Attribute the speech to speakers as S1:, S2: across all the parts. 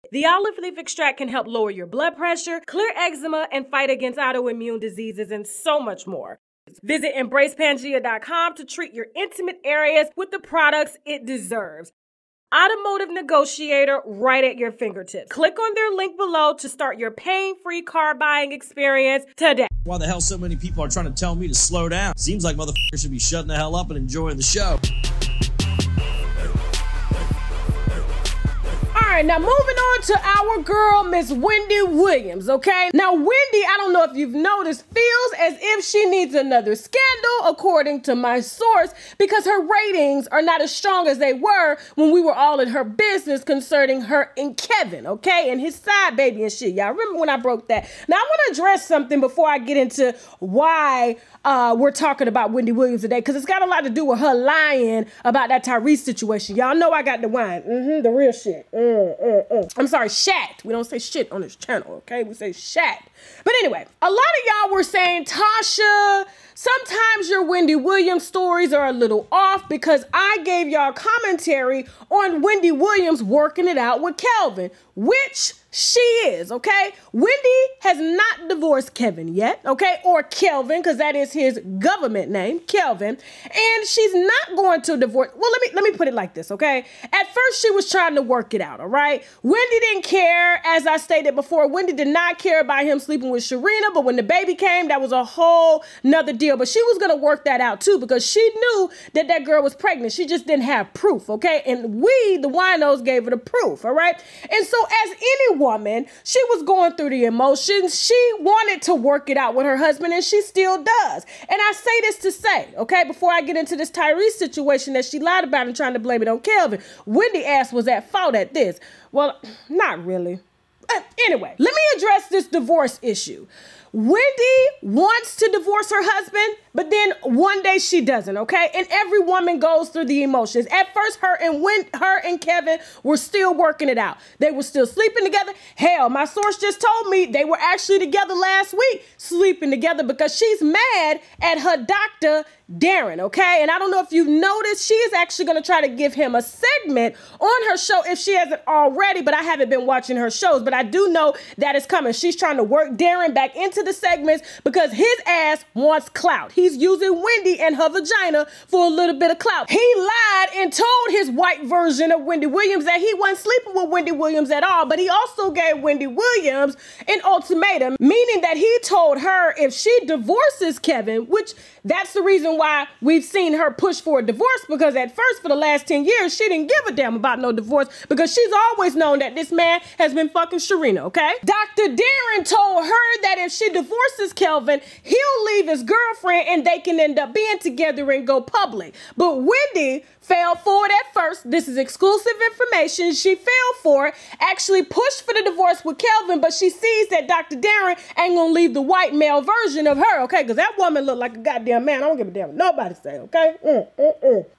S1: The olive leaf extract can help lower your blood pressure, clear eczema, and fight against autoimmune diseases, and so much more. Visit EmbracePangea.com to treat your intimate areas with the products it deserves. Automotive negotiator right at your fingertips. Click on their link below to start your pain-free car buying experience today.
S2: Why the hell so many people are trying to tell me to slow down? Seems like motherfuckers should be shutting the hell up and enjoying the show.
S1: All right, now moving on to our girl, Miss Wendy Williams, okay? Now, Wendy, I don't know if you've noticed, feels as if she needs another scandal, according to my source, because her ratings are not as strong as they were when we were all in her business concerning her and Kevin, okay? And his side baby and shit. Y'all remember when I broke that? Now, I want to address something before I get into why we're talking about Wendy Williams today, because it's got a lot to do with her lying about that Tyrese situation. Y'all know I got the wine. The real shit. I'm sorry, shat. We don't say shit on this channel, okay? We say shat. But anyway, a lot of y'all were saying, Tasha, sometimes your Wendy Williams stories are a little off because I gave y'all commentary on Wendy Williams working it out with Kelvin, which she is, okay? Wendy has not divorced Kevin yet, okay? Or Kelvin, because that is his government name, Kelvin. And she's not going to divorce. Well, let me put it like this, okay? At first, she was trying to work it out, all right? Wendy didn't care, as I stated before. Wendy did not care about him sleeping with Sharina, but when the baby came, that was a whole nother deal. But she was going to work that out, too, because she knew that that girl was pregnant. She just didn't have proof, okay? And we, the winos, gave her the proof, all right? And so as any woman, she was going through the emotions. She wanted to work it out with her husband, and she still does. And I say this to say, okay, before I get into this Tyrese situation that she lied about and trying to blame it on Kelvin, Wendy ass was at fault at this. Well, not really. Anyway, let me address this divorce issue. Wendy wants to divorce her husband, but then one day she doesn't, okay? And every woman goes through the emotions. At first, her and Kevin were still working it out. They were still sleeping together. Hell, my source just told me they were actually together last week, sleeping together, because she's mad at her doctor, Darren, okay? And I don't know if you've noticed, she is actually going to try to give him a segment on her show if she hasn't already, but I haven't been watching her shows, but I do know that it's coming. She's trying to work Darren back into the segments because his ass wants clout. He's using Wendy and her vagina for a little bit of clout. He lied and told his white version of Wendy Williams that he wasn't sleeping with Wendy Williams at all, but he also gave Wendy Williams an ultimatum, meaning that he told her if she divorces Kevin, which that's the reason why we've seen her push for a divorce, because at first for the last 10 years, she didn't give a damn about no divorce because she's always known that this man has been fucking Sharina, okay? Dr. Darren told her that if she divorces Kelvin, he'll leave his girlfriend and they can end up being together and go public. But Wendy fell for it at first. This is exclusive information. She fell for it, actually pushed for the divorce with Kelvin, but she sees that Dr. Darren ain't gonna leave the white male version of her, okay? Because that woman looked like a goddamn man. I don't give a damn what nobody say, okay?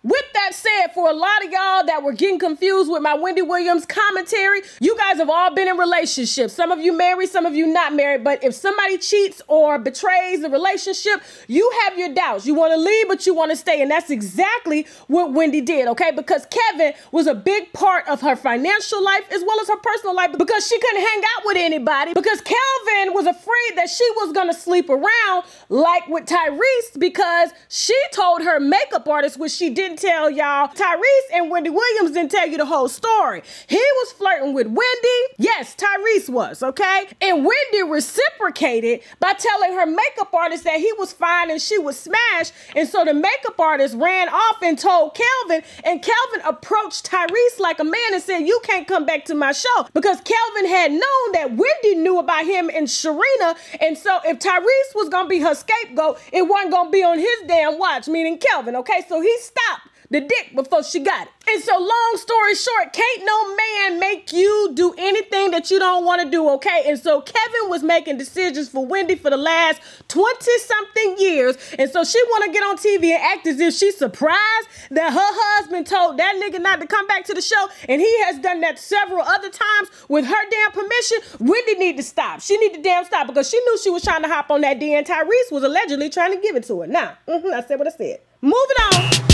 S1: With that said, for a lot of y'all that were getting confused with my Wendy Williams commentary, you guys have all been in relationships. Some of you married, some of you not married, but if somebody cheats or betrays the relationship, you have your doubts. You want to leave, but you want to stay, and that's exactly what Wendy did, okay? Because Kevin was a big part of her financial life as well as her personal life, because she couldn't hang out with anybody, because Kelvin was afraid that she was gonna sleep around like with Tyrese, because she told her makeup artist, which she didn't tell y'all. Tyrese and Wendy Williams didn't tell you the whole story. He was flirting with Wendy. Yes, Tyrese was, okay? And Wendy reciprocated by telling her makeup artist that he was fine and she was smashed, and so the makeup artist ran off and told Kelvin, and Kelvin approached Tyrese like a man and said, you can't come back to my show, because Kelvin had known that Wendy knew about him and Sharina, and so if Tyrese was gonna be her scapegoat, it wasn't gonna be on his damn watch, meaning Kelvin, okay? So he stopped the dick before she got it. And so long story short, can't no man make you do anything that you don't want to do, okay? And so Kevin was making decisions for Wendy for the last 20-something years. And so she want to get on TV and act as if she's surprised that her husband told that nigga not to come back to the show. And he has done that several other times with her damn permission. Wendy need to stop. She need to damn stop, because she knew she was trying to hop on that D, and Tyrese was allegedly trying to give it to her. Now, I said what I said. Moving on.